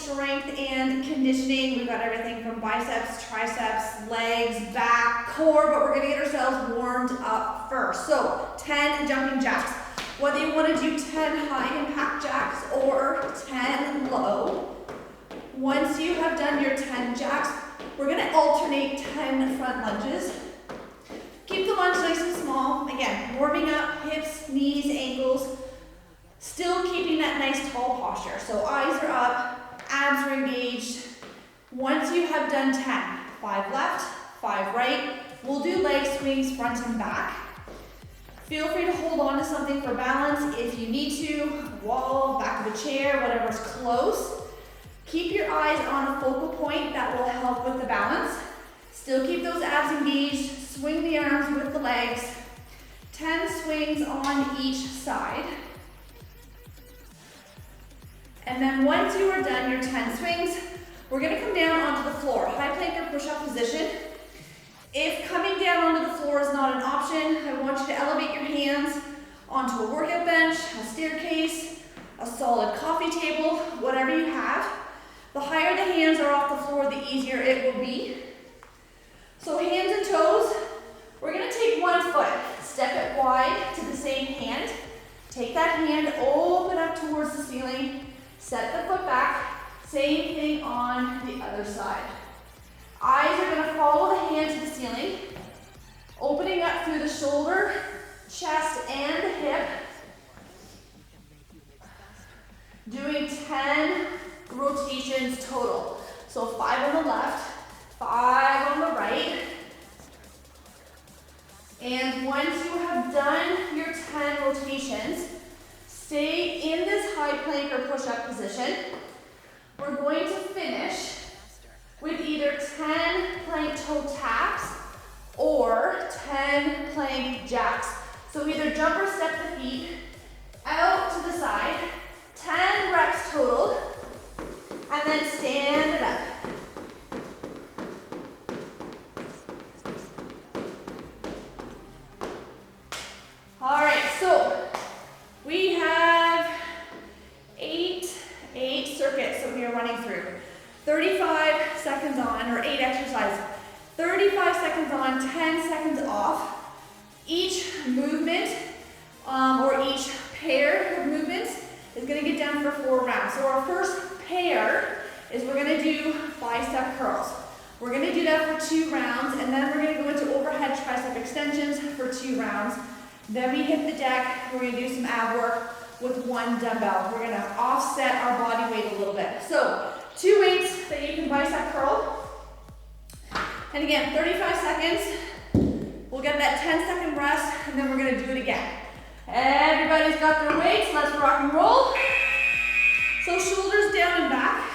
strength and conditioning. We've got everything from biceps, triceps, legs, back, core, but we're gonna get ourselves warmed up first. So 10 jumping jacks. Whether you wanna do 10 high impact jacks or 10 low, once you have done your 10 jacks, we're gonna alternate 10 front lunges. Keep the lunge nice and small. Again, warming up hips, knees, ankles, still keeping that nice tall posture. So eyes are up, abs are engaged. Once you have done 10, 5 left, 5 right, we'll do leg swings front and back. Feel free to hold on to something for balance if you need to, wall, back of a chair, whatever's close. Keep your eyes on a focal point that will help with the balance. Still keep those abs engaged, swing the arms with the legs. 10 swings on each side. And then once you are done your 10 swings, we're gonna come down onto the floor, high plank or push-up position. If coming down onto the floor is not an option, I want you to elevate your hands onto a workout bench, a staircase, a solid coffee table, whatever you have. The higher the hands are off the floor, the easier it will be. So hands and toes, we're gonna take one foot, step it wide to the same hand. Take that hand, open up towards the ceiling, set the foot back, same thing on the other side. Eyes are gonna follow the hand to the ceiling, opening up through the shoulder, chest, and the hip. Doing 10 rotations total. So 5 on the left, 5 on the right. And once you have done your 10 rotations, stay in this high plank or push-up position. We're going to finish with either 10 plank toe taps or 10 plank jacks. So either jump or step the feet out to the side, 10 reps total, and then stand it up. All right, so we have eight circuits that we are running through. 35 seconds on, or 8 exercises. 35 seconds on, 10 seconds off. Each movement, or each pair of movements is gonna get done for 4 rounds. So our first pair is we're gonna do bicep curls. We're gonna do that for 2 rounds, and then we're gonna go into overhead tricep extensions for 2 rounds. Then we hit the deck, we're gonna do some ab work with 1 dumbbell. We're gonna offset our body weight a little bit. So 2 weights that you can bicep curl. And again, 35 seconds. We'll get that 10-second rest, and then we're gonna do it again. Everybody's got their weights, let's rock and roll. So shoulders down and back,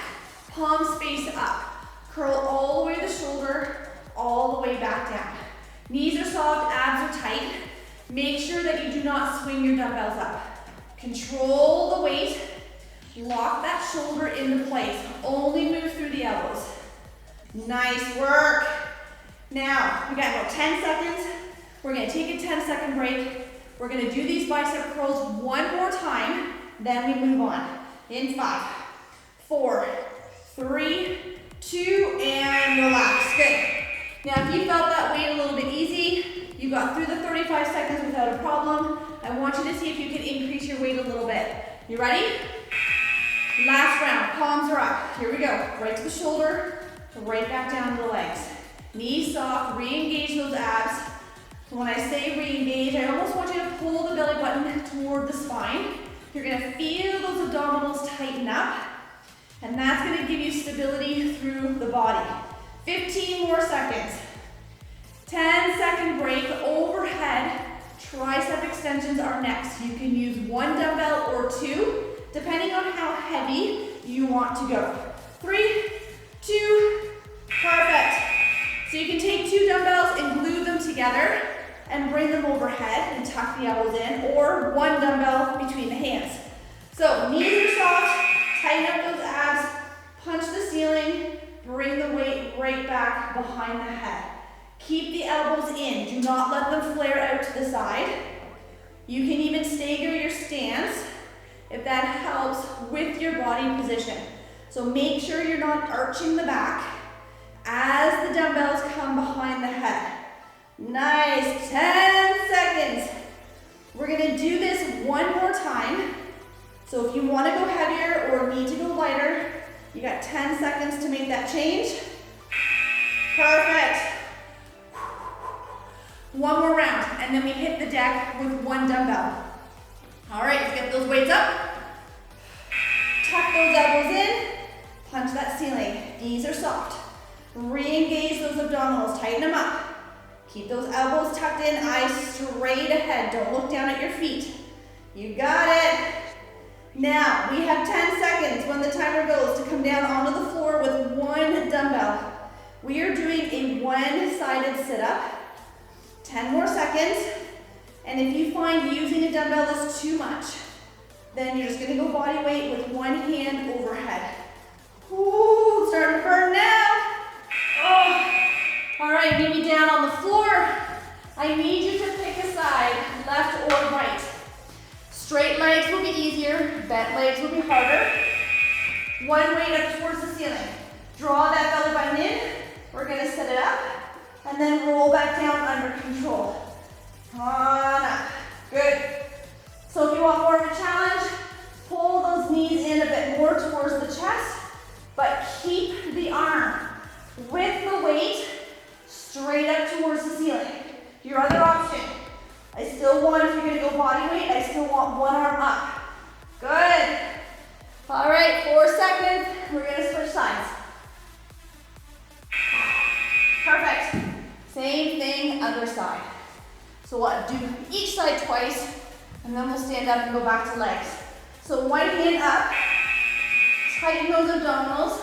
palms face up. Curl all the way to the shoulder, all the way back down. Knees are soft, abs are tight. Make sure that you do not swing your dumbbells up. Control the weight, lock that shoulder into place. Only move through the elbows. Nice work. Now, we got about 10 seconds. We're gonna take a 10-second break. We're gonna do these bicep curls 1 more time, then we move on. In 5, 4, 3, 2, and relax. Good. Now, if you felt that weight a little bit easy, you got through the 35 seconds without a problem, I want you to see if you can increase your weight a little bit. You ready? Last round, palms are up. Here we go. Right to the shoulder, right back down to the legs. Knees soft, re-engage those abs. So when I say re-engage, I almost want you to pull the belly button toward the spine. You're gonna feel those abdominals tighten up, and that's gonna give you stability through the body. 15 more seconds. 10-second break, overhead tricep extensions are next. You can use 1 dumbbell or 2, depending on how heavy you want to go. 3, 2, perfect. So you can take 2 dumbbells and glue them together and bring them overhead and tuck the elbows in, or 1 dumbbell between the hands. So knees are soft, tighten up those abs, punch the ceiling, bring the weight right back behind the head. Keep the elbows in, do not let them flare out to the side. You can even stagger your stance if that helps with your body position. So make sure you're not arching the back as the dumbbells come behind the head. Nice, 10 seconds. We're gonna do this one more time. So if you wanna go heavier or need to go lighter, you got 10 seconds to make that change. Perfect. One more round, and then we hit the deck with one dumbbell. All right, let's get those weights up. Tuck those elbows in, punch that ceiling. Knees are soft. Re-engage those abdominals, tighten them up. Keep those elbows tucked in, eyes straight ahead. Don't look down at your feet. You got it. Now, we have 10 seconds when the timer goes to come down onto the floor with one dumbbell. We are doing a one-sided sit-up. 10 more seconds. And if you find using a dumbbell is too much, then you're just gonna go body weight with one hand overhead. Ooh, starting to burn now. Oh. All right, meet me down on the floor. I need you to pick a side, left or right. Straight legs will be easier, bent legs will be harder. One weight up towards the ceiling. Draw that belly button in. We're gonna set it up and then roll back down under control. On up. Good. So if you want more of a challenge, pull those knees in a bit more towards the chest, but keep the arm with the weight straight up towards the ceiling. Your other option, I still want, if you're gonna go body weight, I still want one arm up. Good. All right, 4 seconds. We're gonna switch sides. Perfect. Same thing, other side. So we'll do each side twice, and then we'll stand up and go back to legs. So one hand up, tighten those abdominals,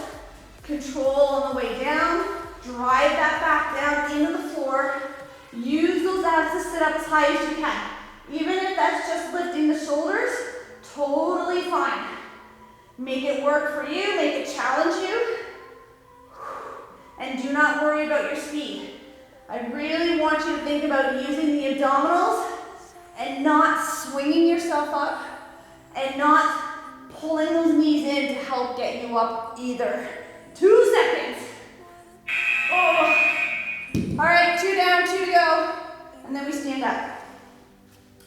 control on the way down, drive that back down into the floor. Use those abs to sit up as high as you can. Even if that's just lifting the shoulders, totally fine. Make it work for you, make it challenge you. And do not worry about your speed. I really want you to think about using the abdominals and not swinging yourself up and not pulling those knees in to help get you up either. 2 seconds. Oh. All right, 2 down, 2 to go. And then we stand up.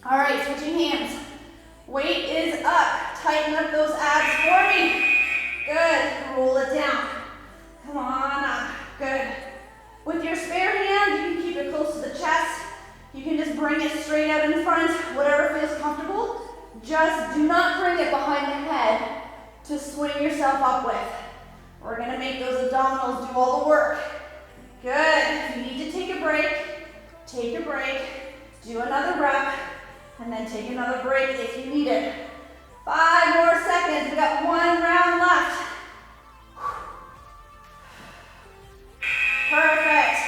All right, switching hands. Weight is up. Tighten up those abs for me. Good. Roll it down. Come on up. Good. With your spare hand, you can keep it close to the chest. You can just bring it straight out in front, whatever feels comfortable. Just do not bring it behind the head to swing yourself up with. We're gonna make those abdominals do all the work. Good. If you need to take a break, do another rep, and then take another break if you need it. 5 more seconds. We got 1 round left. Perfect.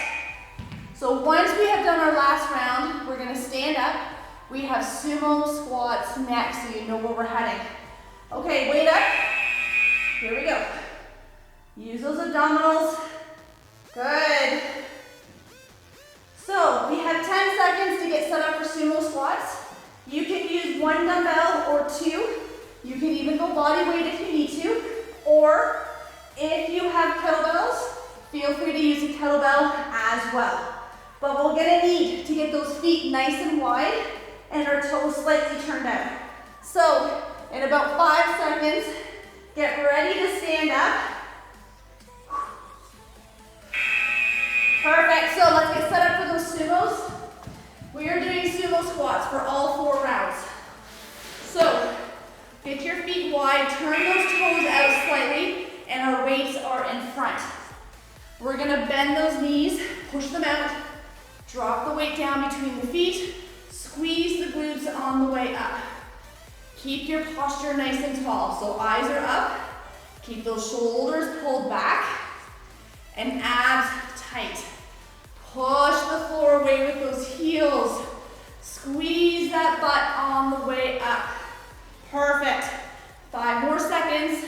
So once we have done our last round, we're gonna stand up. We have sumo squats next, so you know where we're heading. Okay, weight up. Here we go. Use those abdominals. Good. So we have 10 seconds to get set up for sumo squats. You can use 1 dumbbell or 2. You can even go body weight if you need to. Or if you have kettlebells, feel free to use a kettlebell as well. But we're gonna need to get those feet nice and wide and our toes slightly turned out. So in about 5 seconds, get ready to stand up. Perfect, so let's get set up for those sumos. We are doing sumo squats for all 4 rounds. So get your feet wide, turn those toes out slightly, and our weights are in front. We're gonna bend those knees, push them out, drop the weight down between the feet, squeeze the glutes on the way up. Keep your posture nice and tall, so eyes are up, keep those shoulders pulled back, and abs tight. Push the floor away with those heels. Squeeze that butt on the way up. Perfect. 5 more seconds.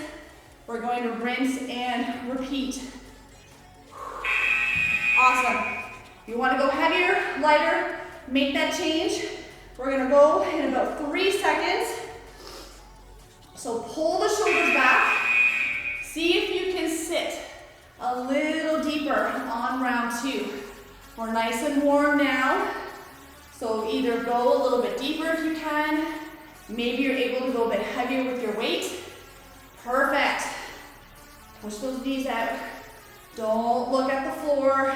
We're going to rinse and repeat. Awesome. You want to go heavier, lighter, make that change. We're going to go in about 3 seconds. So pull the shoulders back, See if you can sit a little deeper on round 2. We're nice and warm now. So either go a little bit deeper if you can. Maybe you're able to go a bit heavier with your weight. Perfect. Push those knees out. Don't look at the floor.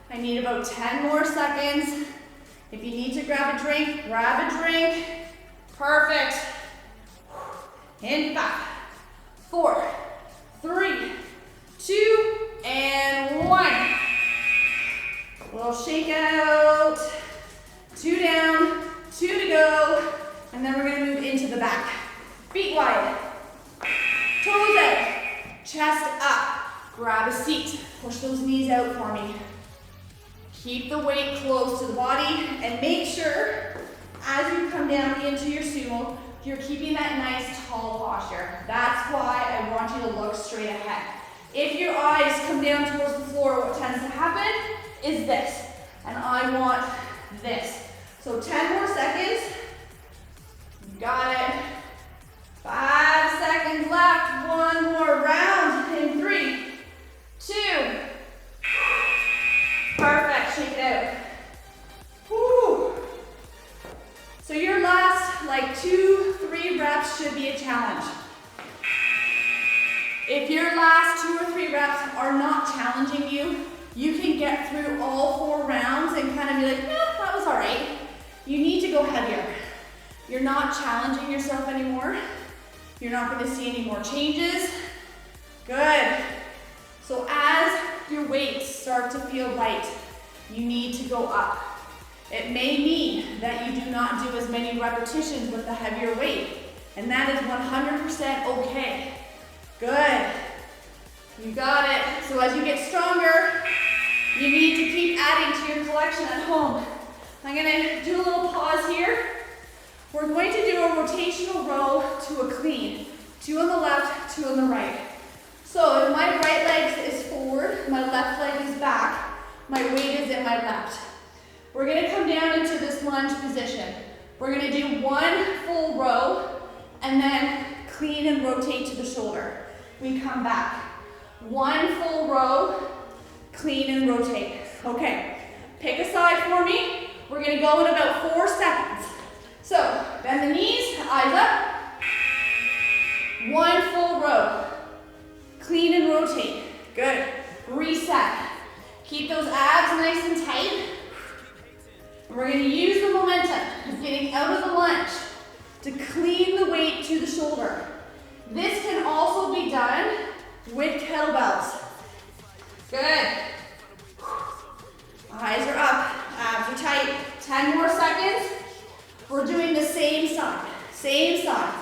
I need about 10 more seconds. If you need to grab a drink, grab a drink. Perfect. In 5, 4, 3, 2, and 1. Little shake out. 2 down, 2 to go. And then we're gonna move into the back. Feet wide. Toes out. Chest up. Grab a seat. Push those knees out for me. Keep the weight close to the body and make sure as you come down into your sumo, you're keeping that nice tall posture. That's why I want you to look straight ahead. If your eyes come down towards the floor, what tends to happen is this. And I want this. So 10 more seconds. You got it. 5 seconds left. 1 more round in 3, 2. Perfect. Shake it out. Woo. So your last like 2, 3 reps should be a challenge. If your last 2 or 3 reps are not challenging you, you can get through all 4 rounds and kind of be like, yeah, that was all right. You need to go heavier. You're not challenging yourself anymore. You're not going to see any more changes. Good. So as your weights start to feel light, you need to go up. It may mean that you do not do as many repetitions with the heavier weight, and that is 100% okay. Good. You got it. So as you get stronger, you need to keep adding to your collection at home. I'm gonna do a little pause here. We're going to do a rotational row to a clean. 2 on the left, 2 on the right. So if my right leg is forward, my left leg is back, my weight is in my left. We're gonna come down into this lunge position. We're gonna do 1 full row and then clean and rotate to the shoulder. We come back. 1 full row, clean and rotate. Okay, pick a side for me. We're gonna go in about 4 seconds. So, bend the knees, eyes up. 1 full row. Clean and rotate. Good. Reset. Keep those abs nice and tight. And we're gonna use the momentum of getting out of the lunge to clean the weight to the shoulder. This can also be done with kettlebells. Good. Eyes are up, abs are tight. 10 more seconds. We're doing the same side. Same side.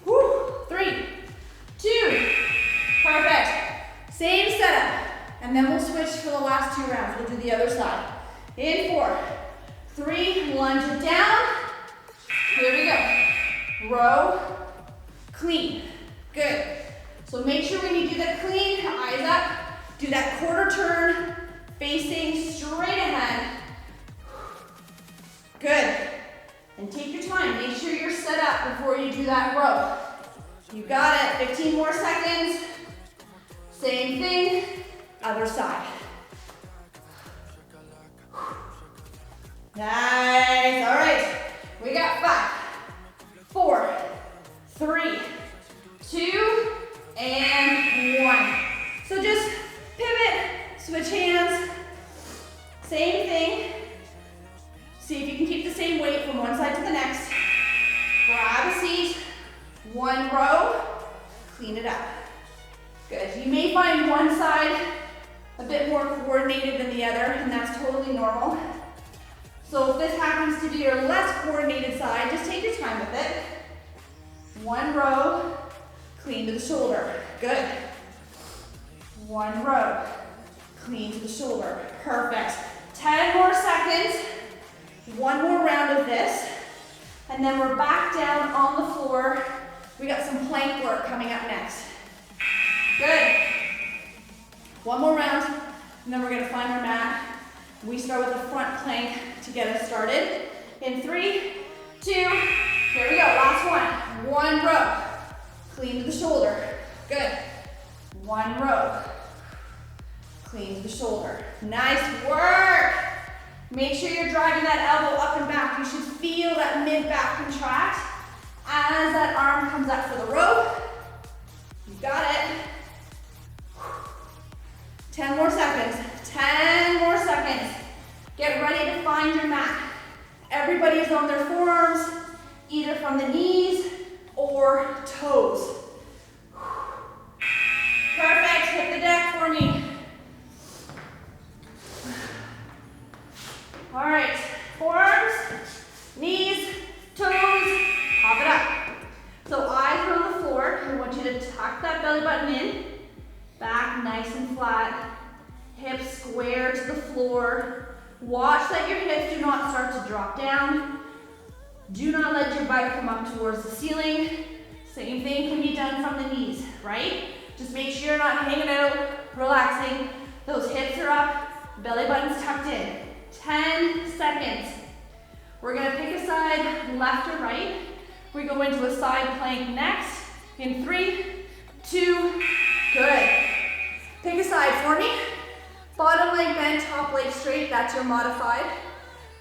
Woo. 3, 2. Perfect. Same setup. And then we'll switch for the last 2 rounds. We'll do the other side. In 4, 3, lunge it down. Here we go. Row, clean. Good. So make sure when you do that clean, eyes up, do that quarter turn, facing straight ahead. Good. And take your time. Make sure you're set up before you do that row. You got it. 15 more seconds. Same thing. Other side. Nice. All right. We got 5, 4, 3, 2, and 1. So just pivot, switch hands. Same thing. See if you can keep the same weight from one side to the next. Grab a seat. 1 row. Clean it up. Good. You may find one side a bit more coordinated than the other, and that's totally normal. So if this happens to be your less coordinated side, just take your time with it. 1 row, clean to the shoulder. Good. 1 row, clean to the shoulder. Perfect. 10 more seconds. 1 more round of this. And then we're back down on the floor. We got some plank work coming up next. Good. 1 more round, and then we're gonna find our mat. We start with the front plank to get us started. In 3, 2, here we go, last one. 1 row, Clean to the shoulder. Good. One row. Clean to the shoulder. Nice work. Make sure you're driving that elbow up and back. You should feel that mid-back contract as that arm comes up for the rope. You got it. 10 more seconds. 10 more seconds. Get ready to find your mat. Everybody is on their forearms, either from the knees or toes. Perfect. Hit the deck for me. All right. Forearms, knees, toes, pop it up. So eyes are on the floor. I want you to tuck that belly button in. Back nice and flat. Hips square to the floor. Watch that your hips do not start to drop down. Do not let your butt come up towards the ceiling. Same thing can be done from the knees, right? Just make sure you're not hanging out, relaxing. Those hips are up, belly button's tucked in. 10 seconds. We're gonna pick a side, left or right. We go into a side plank next. In 3, 2, good. Pick a side for me. Bottom leg bent, top leg straight, that's your modified.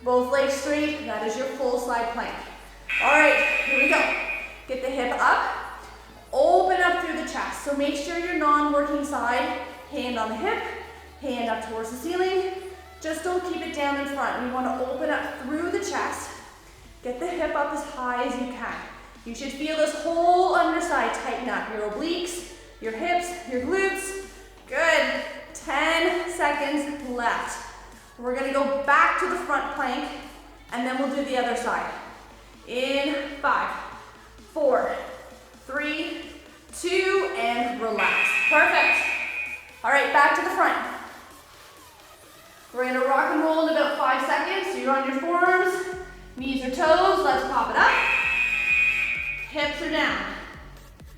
Both legs straight, that is your full side plank. All right, here we go. Get the hip up, open up through the chest. So make sure your non-working side, hand on the hip, hand up towards the ceiling. Just don't keep it down in front. We want to open up through the chest. Get the hip up as high as you can. You should feel this whole underside tighten up. Your obliques, your hips, your glutes. Good. 10 seconds left. We're gonna go back to the front plank and then we'll do the other side. In 5, 4, 3, 2, and relax. Perfect. All right, back to the front. We're gonna rock and roll in about 5 seconds. So you're on your forearms, knees or toes. Let's pop it up. Hips are down.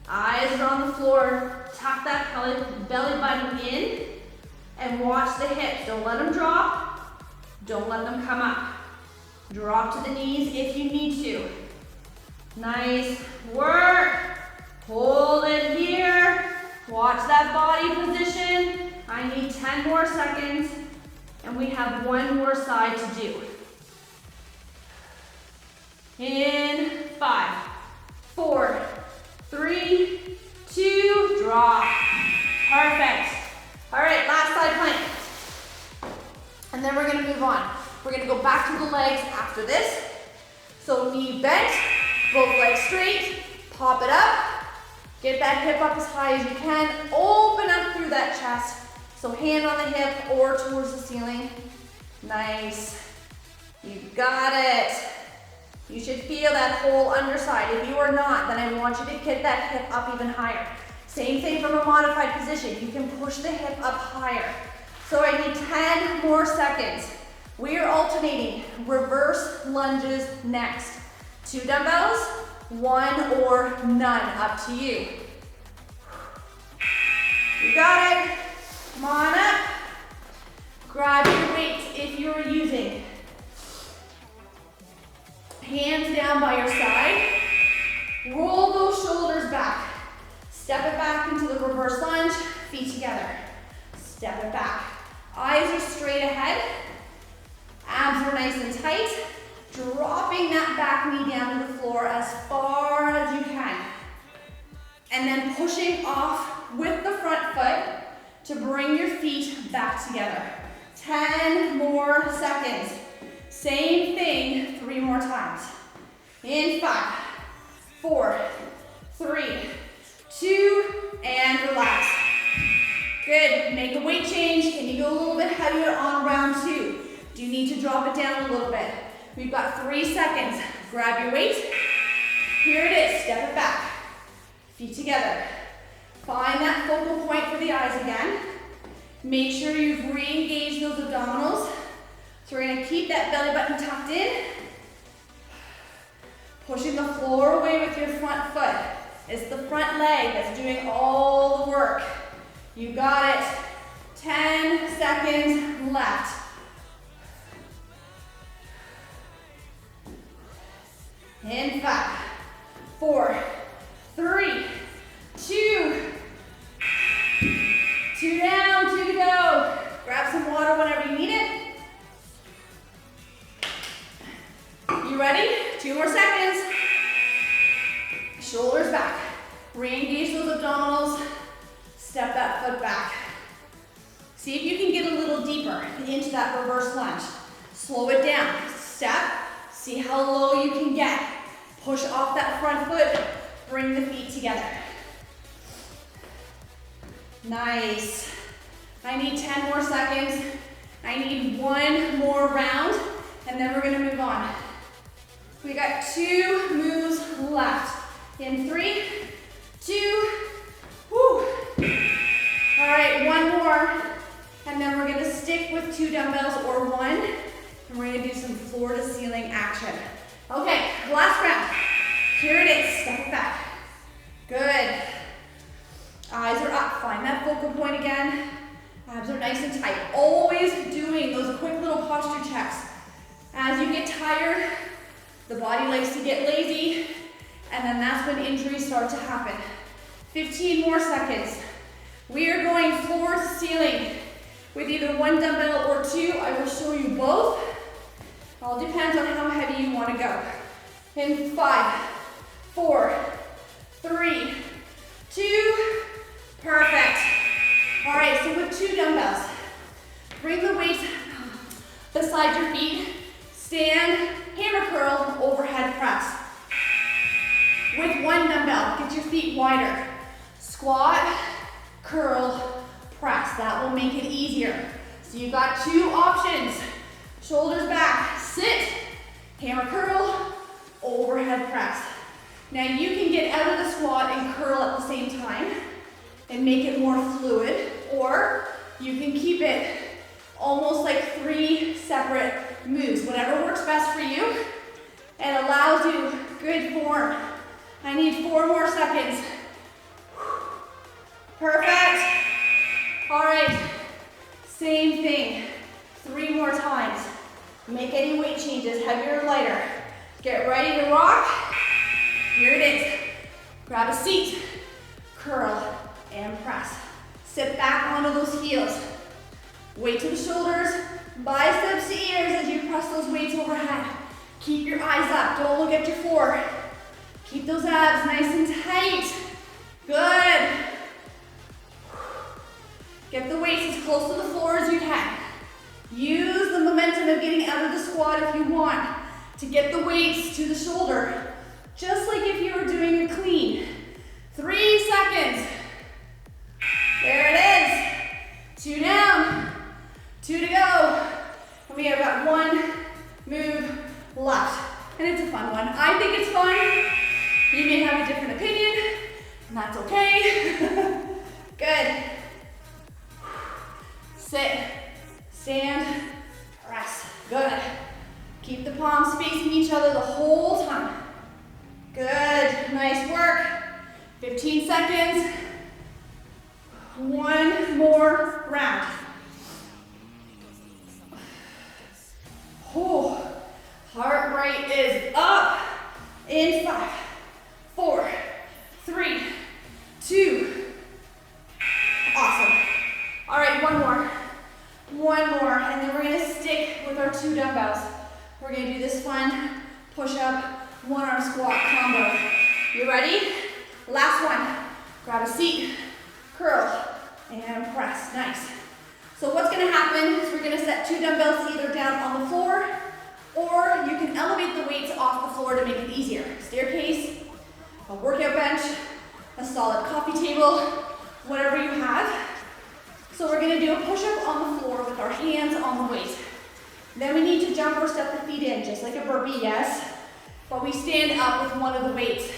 Eyes are on the floor. Tuck that belly button in. And watch the hips. Don't let them drop. Don't let them come up. Drop to the knees if you need to. Nice work. Hold it here. Watch that body position. I need 10 more seconds. And we have one more side to do. In 5, 4, 3, 2, drop. Perfect. All right, last side plank. And then we're gonna move on. We're gonna go back to the legs after this. So knee bent, both legs straight, pop it up. Get that hip up as high as you can. Open up through that chest. So hand on the hip or towards the ceiling. Nice. You got it. You should feel that whole underside. If you are not, then I want you to get that hip up even higher. Same thing from a modified position. You can push the hip up higher. So I need 10 more seconds. We are alternating reverse lunges next. 2 dumbbells, 1 or none, up to you. You got it. Come on up. Grab your weights if you're using. Hands down by your side. Roll those shoulders back. Step it back into the reverse lunge, feet together. Step it back. Eyes are straight ahead. Abs are nice and tight. Dropping that back knee down to the floor as far as you can. And then pushing off with the front foot to bring your feet back together. 10 more seconds. Same thing 3 more times. In 5, 4, 3, 2, and relax. Good, make a weight change. Can you go a little bit heavier on round 2? Do you need to drop it down a little bit? We've got 3 seconds. Grab your weight. Here it is, step it back. Feet together. Find that focal point for the eyes again. Make sure you've re-engaged those abdominals. So we're gonna keep that belly button tucked in. Pushing the floor away with your front foot. It's the front leg that's doing all the work. You got it. 10 seconds left. In 5, 4, 3, 2. 2 down, 2 to go. Grab some water whenever you need it. You ready? 2 more seconds. Shoulders back. Re-engage those abdominals. Step that foot back. See if you can get a little deeper into that reverse lunge. Slow it down. Step. See how low you can get. Push off that front foot. Bring the feet together. Nice. I need 10 more seconds. I need 1 more round, and then we're gonna move on. We got 2 moves left. In 3, 2, woo. All right, 1 more, and then we're gonna stick with 2 dumbbells or 1, and we're gonna do some floor to ceiling action. Okay, last round. Here it is, step it back. Good. Eyes are up, find that focal point again. Abs are nice and tight. Always doing those quick little posture checks. As you get tired, the body likes to get lazy, and then that's when injuries start to happen. 15 more seconds. We are going floor to ceiling with either 1 dumbbell or 2. I will show you both. All depends on how heavy you want to go. In 5, 4, 3, 2, perfect. All right, so with 2 dumbbells, bring the weights beside your feet, stand, hammer curl, overhead press. With 1 dumbbell, get your feet wider. Squat, curl, press. That will make it easier. So you've got 2 options. Shoulders back, sit, hammer curl, overhead press. Now you can get out of the squat and curl at the same time and make it more fluid, or you can keep it almost like 3 separate moves. Whatever works best for you and allows you good form. I need 4 more seconds. Perfect. All right, same thing. 3 more times. Make any weight changes, heavier or lighter. Get ready to rock. Here it is. Grab a seat, curl, and press. Sit back onto those heels. Weight to the shoulders, biceps to ears as you press those weights overhead. Keep your eyes up, don't look at your floor. Keep those abs nice and tight. Good. Get the weights as close to the floor as you can. Use the momentum of getting out of the squat if you want to get the weights to the shoulder, just like if you were doing a clean. 3 seconds. There it is. 2 down, 2 to go. And we have got 1 move left. And it's a fun one. I think it's fun. You may have a different opinion, and that's okay. Good. Sit, stand, press. Good. Keep the palms facing each other the whole time. Good, nice work. 15 seconds. 1 more round. Oh, heart rate is up. In 5, 4, 3, 2. Awesome. All right, 1 more. 1 more, and then we're gonna stick with our 2 dumbbells. We're gonna do this fun push-up, 1-arm squat combo. You ready? Last one. Grab a seat, curl, and press. Nice. So what's gonna happen is we're gonna set 2 dumbbells either down on the floor, or you can elevate the weights off the floor to make it easier. Staircase, a workout bench, a solid coffee table, whatever you have. So we're gonna do a push-up on the floor with our hands on the weight. Then we need to jump or step the feet in, just like a burpee, yes. But we stand up with one of the weights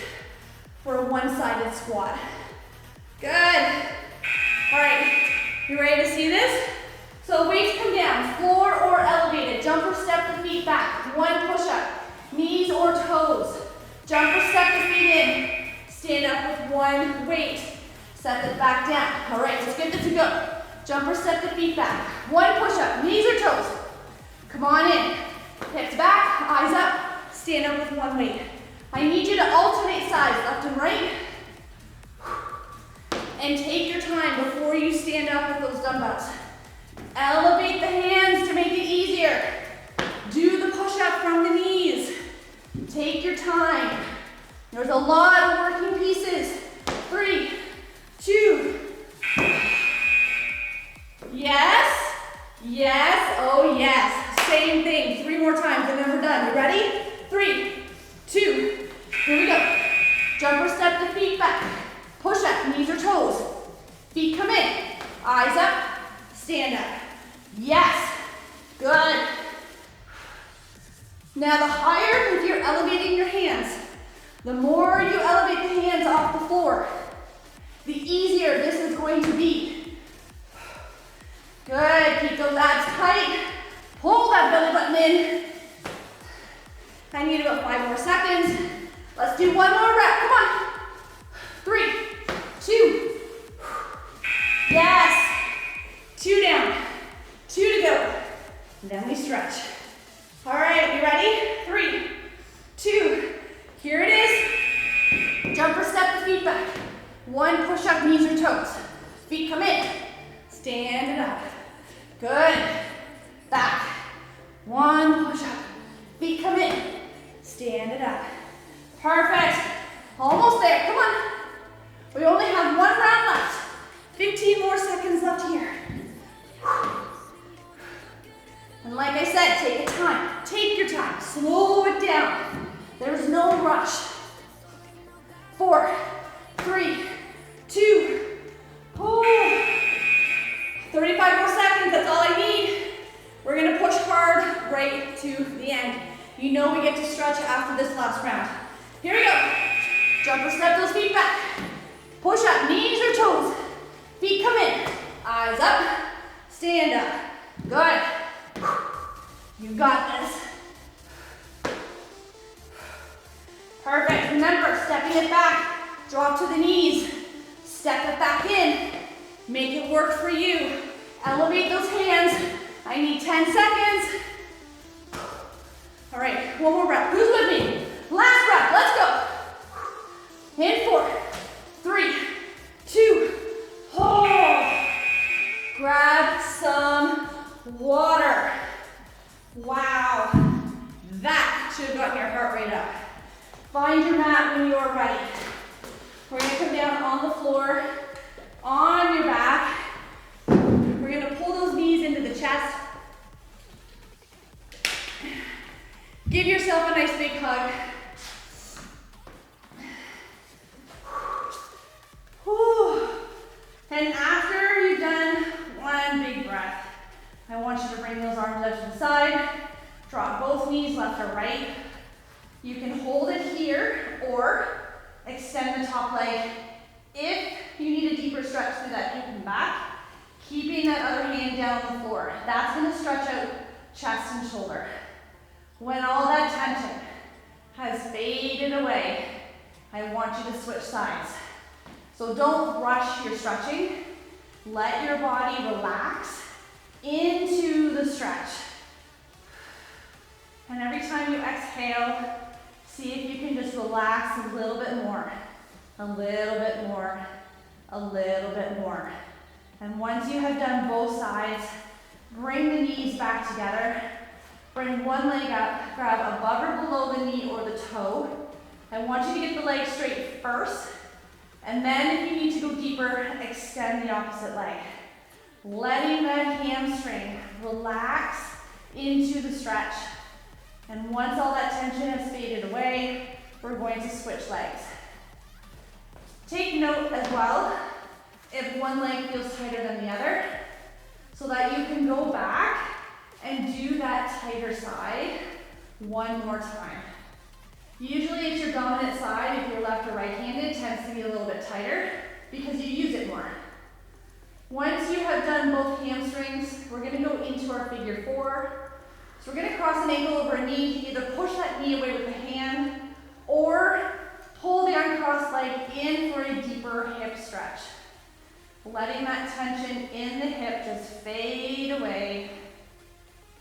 for a one-sided squat. Good. All right, you ready to see this? So weights come down, floor or elevated. Jump or step the feet back. 1 push-up, knees or toes. Jump or step the feet in. Stand up with 1 weight. Set it back down. All right, let's get this to go. Jump or step the feet back. 1 push-up, knees or toes. Come on in. Hips back, eyes up. Stand up with 1 weight. I need you to alternate sides, left and right. dumbbells. Elevate the hands to make it easier. Do the push-up from the knees. Take your time. There's a lot of working pieces. 3, 2. Yes, yes, oh yes. Same thing, 3 more times and then we're done. You ready? 3, 2, here we go. Jumper step the feet back. Push up, knees or toes. Feet come in. Eyes up, stand up. Yes, good. Now the higher, if you're elevating your hands, the more you elevate the hands off the floor, the easier this is going to be. Good, keep those abs tight. Pull that belly button in. I need about 5 more seconds. Let's do 1 more rep, come on. 3, 2. Yes. 2 down, 2 to go. And then we stretch. All right, you ready? 3, 2, here it is. Jumper step the feet back. 1 push up, knees or toes. Feet come in. Stand it up. Good. Back. 1 push up. Feet come in. Stand it up. Perfect. Almost there. Come on. We only have 1 round left. 15 more seconds left here. And like I said, take your time. Take your time. Slow it down. There's no rush. 4, 3, 2, 35 more seconds, that's all I need. We're gonna push hard right to the end. You know we get to stretch after this last round. Here we go. Jumper step those feet back. Push up, knees or toes. Feet come in. Eyes up. Stand up. Good. You got this. Perfect. Remember, stepping it back. Drop to the knees. Step it back in. Make it work for you. Elevate those hands. I need 10 seconds. All right, 1 more rep. Who's with me? Last rep, let's go. In 4, 3, 2, hold. Grab some water. Wow, that should have gotten your heart rate up. Find your mat when you are ready. We're gonna come down on the floor, on your back. We're gonna pull those knees into the chest. Give yourself a nice big hug. And after you've done 1 big breath, I want you to bring those arms out to the side. Drop both knees left or right. You can hold it here or extend the top leg. If you need a deeper stretch through that hip and back, keeping that other hand down on the floor. That's gonna stretch out chest and shoulder. When all that tension has faded away, I want you to switch sides. So don't rush your stretching. Let your body relax into the stretch. And every time you exhale, see if you can just relax a little bit more, a little bit more, a little bit more. And once you have done both sides, bring the knees back together. Bring one leg up, grab above or below the knee or the toe. I want you to get the leg straight first, and then if you need to go deeper, extend the opposite leg. Letting that hamstring relax into the stretch. And once all that tension has faded away, we're going to switch legs. Take note as well if one leg feels tighter than the other, so that you can go back and do that tighter side 1 more time. Usually it's your dominant side, if you're left or right-handed, tends to be a little bit tighter because you use it more. Once you have done both hamstrings, we're gonna go into our figure 4. So we're gonna cross an ankle over a knee, either push that knee away with the hand or pull the uncrossed leg in for a deeper hip stretch. Letting that tension in the hip just fade away.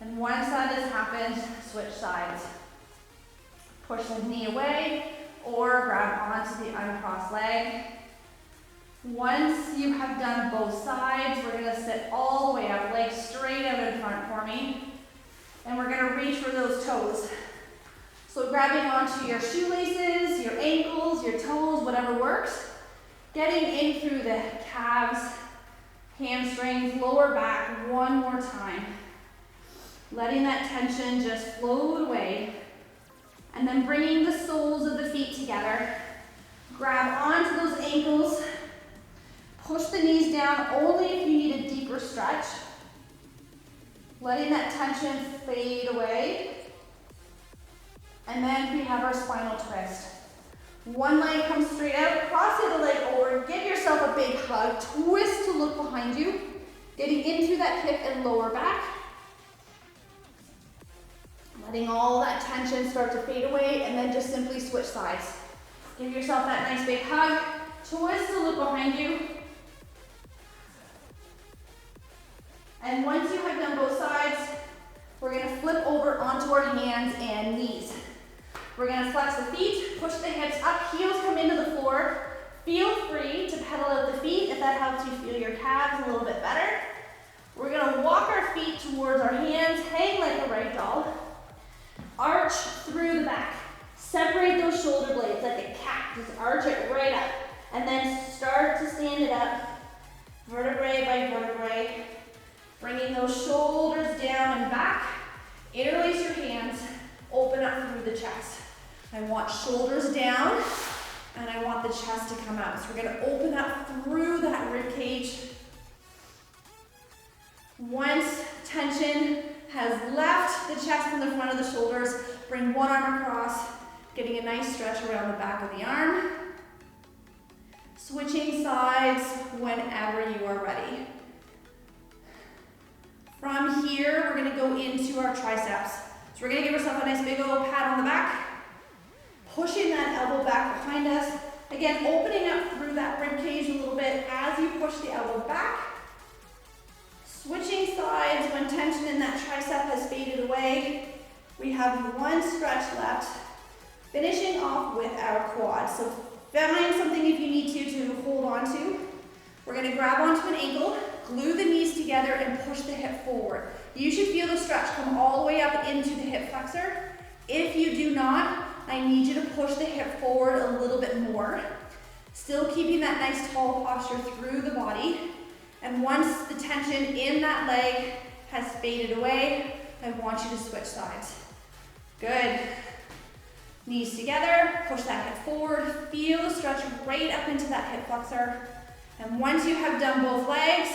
And once that has happened, switch sides. Push the knee away or grab onto the uncrossed leg. Once you have done both sides, we're gonna sit all the way up, legs straight out in front for me. And we're gonna reach for those toes. So grabbing onto your shoelaces, your ankles, your toes, whatever works. Getting in through the calves, hamstrings, lower back, one more time. Letting that tension just float away. And then bringing the soles of the feet together. Grab onto those ankles. Push the knees down only if you need a deeper stretch. Letting that tension fade away. And then we have our spinal twist. One leg comes straight out, cross the other leg over, give yourself a big hug, twist to look behind you, getting into that hip and lower back. Letting all that tension start to fade away, and then just simply switch sides. Give yourself that nice big hug, twist to look behind you. And once you have done both sides, we're gonna flip over onto our hands and knees. We're gonna flex the feet, push the hips up, heels come into the floor. Feel free to pedal out the feet if that helps you feel your calves a little bit better. We're gonna walk our feet towards our hands, hang like a rag doll. Arch through the back. Separate those shoulder blades like a cat, just arch it right up. And then start to stand it up, vertebrae by vertebrae. Bringing those shoulders down and back. Interlace your hands, open up through the chest. I want shoulders down, and I want the chest to come out. So we're gonna open up through that rib cage. Once tension has left the chest and the front of the shoulders, bring one arm across, getting a nice stretch around the back of the arm. Switching sides whenever you are ready. From here, we're gonna go into our triceps. So we're gonna give ourselves a nice big old pat on the back. Pushing that elbow back behind us. Again, opening up through that rib cage a little bit as you push the elbow back. Switching sides when tension in that tricep has faded away. We have one stretch left. Finishing off with our quads. So find something if you need to hold on to. We're gonna grab onto an ankle, glue the knees together and push the hip forward. You should feel the stretch come all the way up into the hip flexor. If you do not, I need you to push the hip forward a little bit more. Still keeping that nice tall posture through the body. And once the tension in that leg has faded away, I want you to switch sides. Good. Knees together, push that hip forward. Feel the stretch right up into that hip flexor. And once you have done both legs,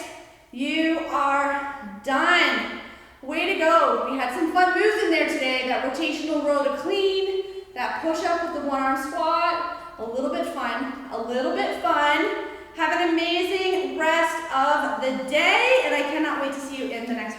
you are done. Way to go. We had some fun moves in there today. That rotational row to clean, that push up with the one arm squat. A little bit fun, a little bit fun. Have an amazing rest of the day, and I cannot wait to see you in the next